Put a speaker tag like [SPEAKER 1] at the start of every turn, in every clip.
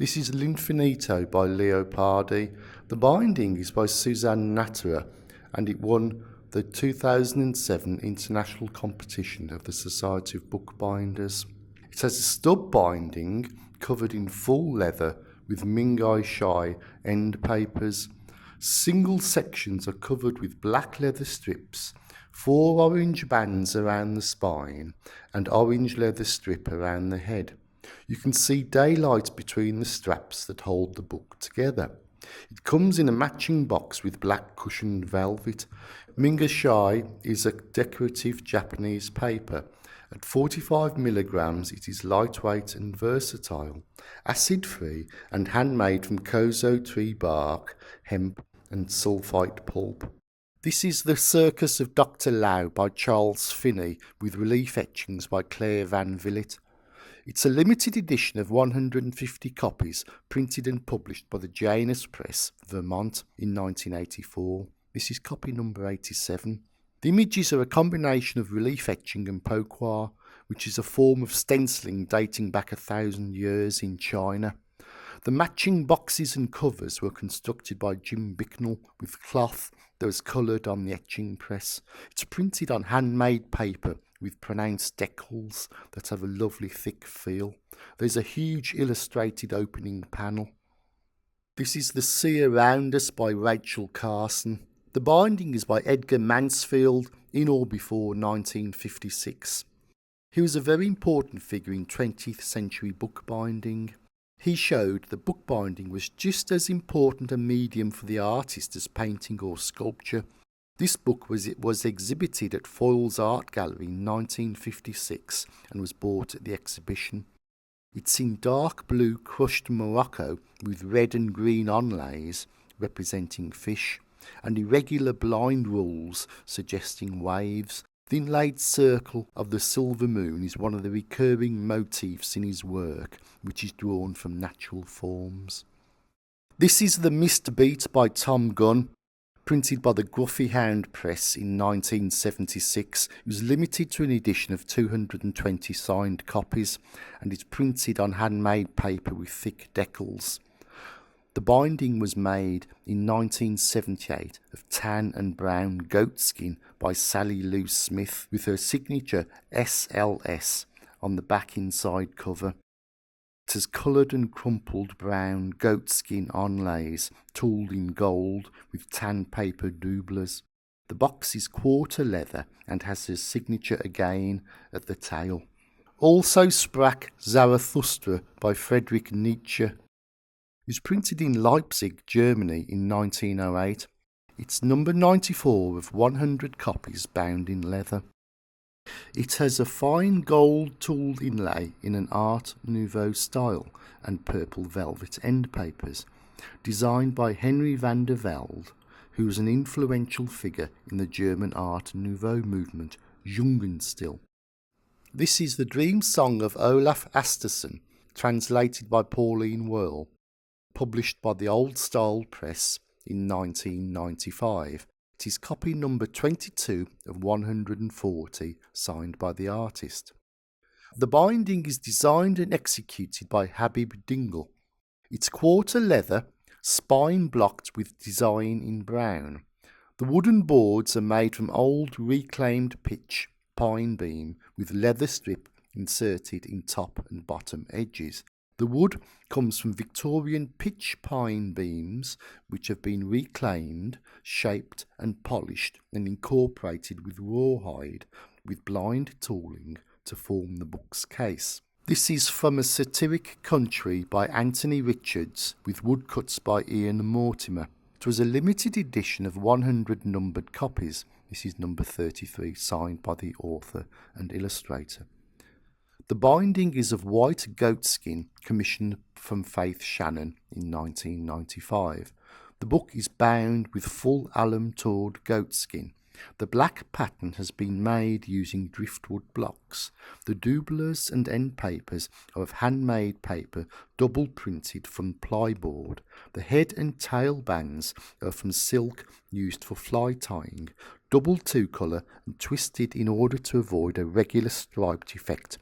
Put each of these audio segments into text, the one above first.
[SPEAKER 1] This is L'Infinito by Leopardi. The binding is by Suzanne Natterer and it won the 2007 International Competition of the Society of Bookbinders. It has a stub binding covered in full leather with Mingai Shai end papers. Single sections are covered with black leather strips, 4 orange bands around the spine and orange leather strip around the head. You can see daylight between the straps that hold the book together. It comes in a matching box with black cushioned velvet. Mingai Shai is a decorative Japanese paper. At 45 milligrams, it is lightweight and versatile, acid-free and handmade from kozo tree bark, hemp and sulphite pulp. This is The Circus of Dr. Lau by Charles Finney with relief etchings by Claire Van Vliet. It's a limited edition of 150 copies, printed and published by the Janus Press, Vermont, in 1984. This is copy number 87. The images are a combination of relief etching and poquar, which is a form of stenciling dating back 1,000 years in China. The matching boxes and covers were constructed by Jim Bicknell with cloth that was coloured on the etching press. It's printed on handmade paper with pronounced decals that have a lovely thick feel. There's a huge illustrated opening panel. This is The Sea Around Us by Rachel Carson. The binding is by Edgar Mansfield in or before 1956. He was a very important figure in 20th century bookbinding. He showed that bookbinding was just as important a medium for the artist as painting or sculpture. This book was exhibited at Foyle's Art Gallery in 1956 and was bought at the exhibition. It's in dark blue crushed morocco with red and green onlays representing fish and irregular blind rules suggesting waves. The inlaid circle of the silver moon is one of the recurring motifs in his work, which is drawn from natural forms. This is The Mist Beat by Tom Gunn, printed by the Gruffy Hound Press in 1976. It was limited to an edition of 220 signed copies, and it's printed on handmade paper with thick decals. The binding was made in 1978 of tan and brown goatskin by Sally Lou Smith with her signature SLS on the back inside cover. It has coloured and crumpled brown goatskin onlays tooled in gold with tan paper doublers. The box is quarter leather and has her signature again at the tail. Also Sprach Zarathustra by Friedrich Nietzsche. It was printed in Leipzig, Germany in 1908. It's number 94 of 100 copies bound in leather. It has a fine gold tooled inlay in an Art Nouveau style and purple velvet end papers, designed by Henry van der Velde, who was an influential figure in the German Art Nouveau movement, Jugendstil. This is The Dream Song of Olaf Asterson, translated by Pauline Whirl, published by the Old Style Press in 1995. It is copy number 22 of 140, signed by the artist. The binding is designed and executed by Habib Dingle. It's quarter leather, spine blocked with design in brown. The wooden boards are made from old reclaimed pitch pine beam with leather strip inserted in top and bottom edges. The wood comes from Victorian pitch pine beams which have been reclaimed, shaped and polished and incorporated with rawhide with blind tooling to form the book's case. This is From a Satiric Country by Anthony Richards with woodcuts by Ian Mortimer. It was a limited edition of 100 numbered copies. This is number 33, signed by the author and illustrator. The binding is of white goatskin, commissioned from Faith Shannon in 1995. The book is bound with full alum-tawed goatskin. The black pattern has been made using driftwood blocks. The doublers and end papers are of handmade paper, double printed from plyboard. The head and tail bands are from silk used for fly tying, double two-colour and twisted in order to avoid a regular striped effect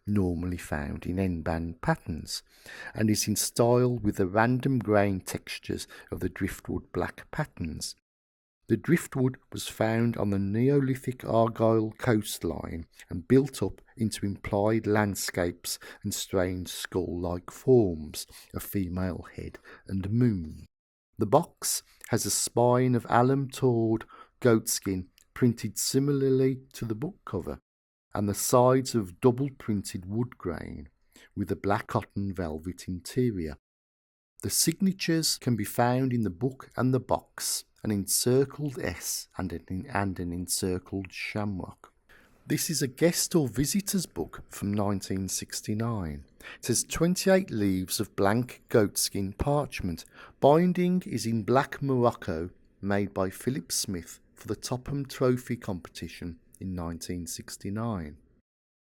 [SPEAKER 1] normally found in end-band patterns, and is in style with the random grain textures of the driftwood black patterns. The driftwood was found on the Neolithic Argyll coastline and built up into implied landscapes and strange skull-like forms, a female head and moon. The box has a spine of alum-tawed goatskin printed similarly to the book cover, and the sides of double-printed wood grain with a black cotton velvet interior. The signatures can be found in the book and the box, an encircled S and an encircled shamrock. This is a guest or visitor's book from 1969. It has 28 leaves of blank goatskin parchment. Binding is in black morocco, made by Philip Smith for the Topham Trophy competition in 1969.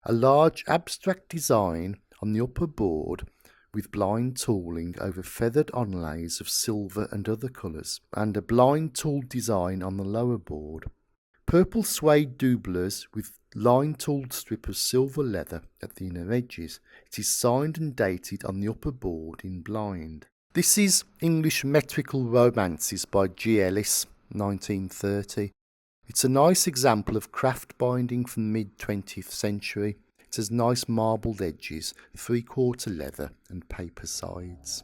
[SPEAKER 1] A large abstract design on the upper board with blind tooling over feathered onlays of silver and other colours, and a blind tooled design on the lower board. Purple suede doublers with line-tooled strip of silver leather at the inner edges. It is signed and dated on the upper board in blind. This is English Metrical Romances by G. Ellis, 1930. It's a nice example of craft binding from the mid-20th century. It has nice marbled edges, 3/4 leather and paper sides.